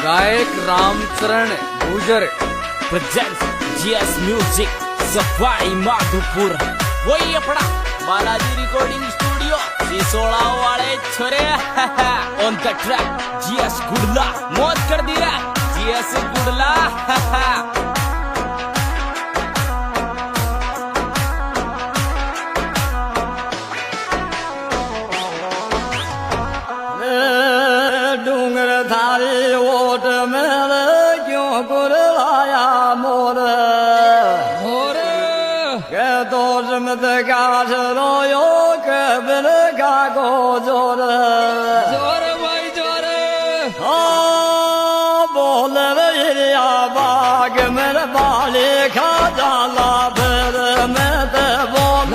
गायक रामचरण गुजर presents GS Music सफाई माधोपुर वही अपना बालाजी रिकॉर्डिंग स्टूडियो सिसोड़ा वाले छोरे ऑन द ट्रैक GS गुडला मौत कर दिया GS गुडला जोर भाई जोर बोल रिया बाग मेरे बाले खा जाला फिर मैं तो बोल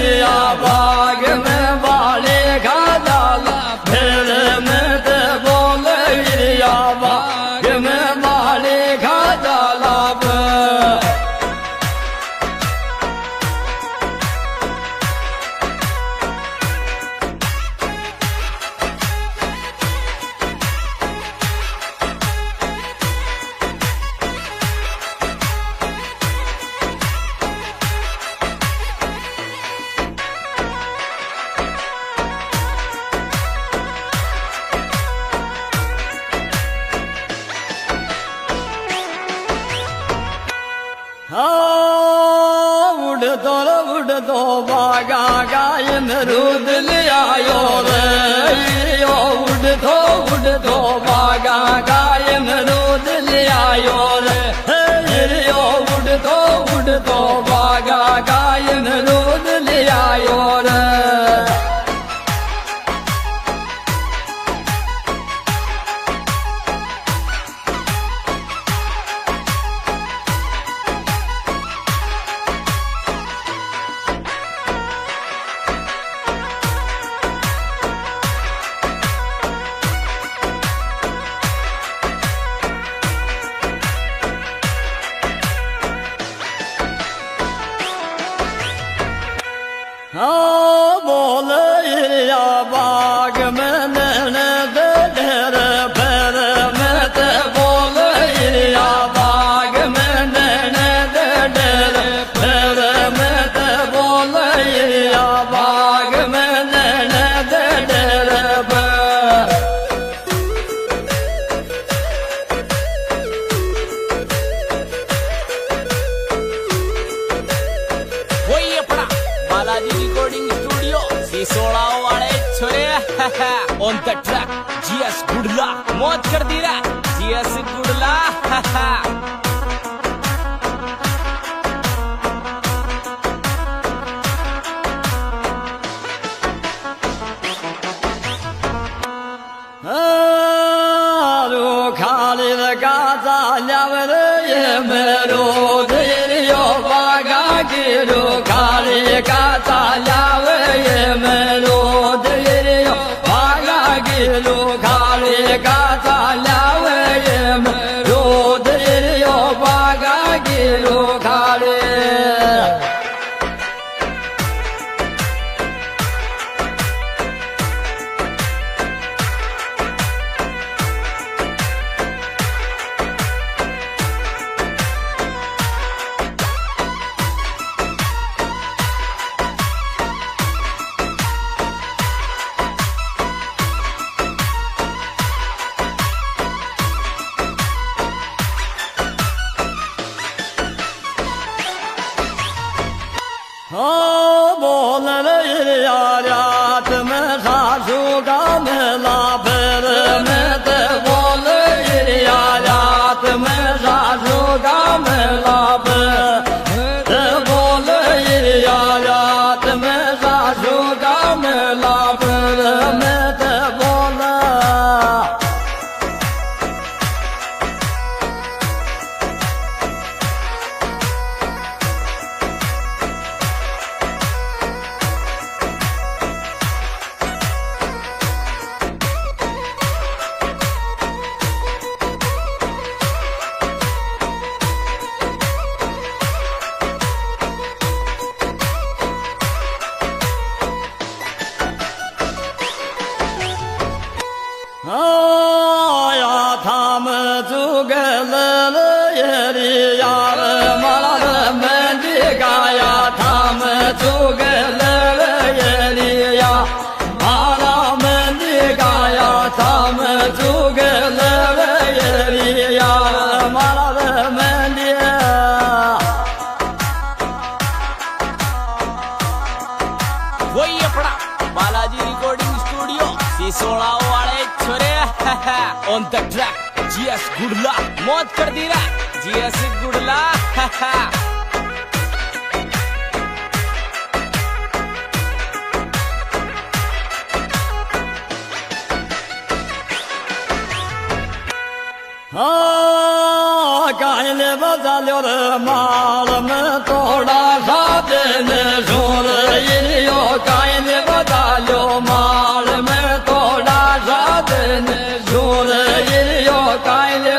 रिया बाग में बाले खा जाला फिर मैं तो बोल रिया बाग में बाले खा जाला उड़ दो बागा गाय मरूद ले आयो रे उड़ दो बागा गाय मरूद ले आयो रे उड़ दो बागा गाय मरूद ले आयो रे बोल या बाग में नैने दे ढेर फिर मैं ते बोल या बाग में नैने दे ढेर फिर मैं ते बोल या बाग में नैने दे ढेर वही अपना बालाजी रिकॉर्डिंग स्टूडियो सिसोड़ा वाले छोरे ऑन द ट्रैक GS गुडला मौत कर दिया GS गुडला खाली गाता लवर ये मेरो दियो बागा गिरो खाली गाता लाव ये मेरो दियो बागा गिरो खाली गाता लाव ये मेरो दियो बागा गिरो खाली बोल रिया रात में सासू का मेला फिर मैं तो बोल रिया रात में सासू का मेला फिर बोल रिया रात में सासू का मेला फिर मैं तो बोला आया था मैं ऑन द ट्रैक जीएस गुडला मौत कर दी रा जीएस गुडला कायले बजाल्यो रे माल में थोड़ा सा दिन सुन इलियो कायले बजाल्यो माल में थोड़ा सा दिन सुन इलियो कायले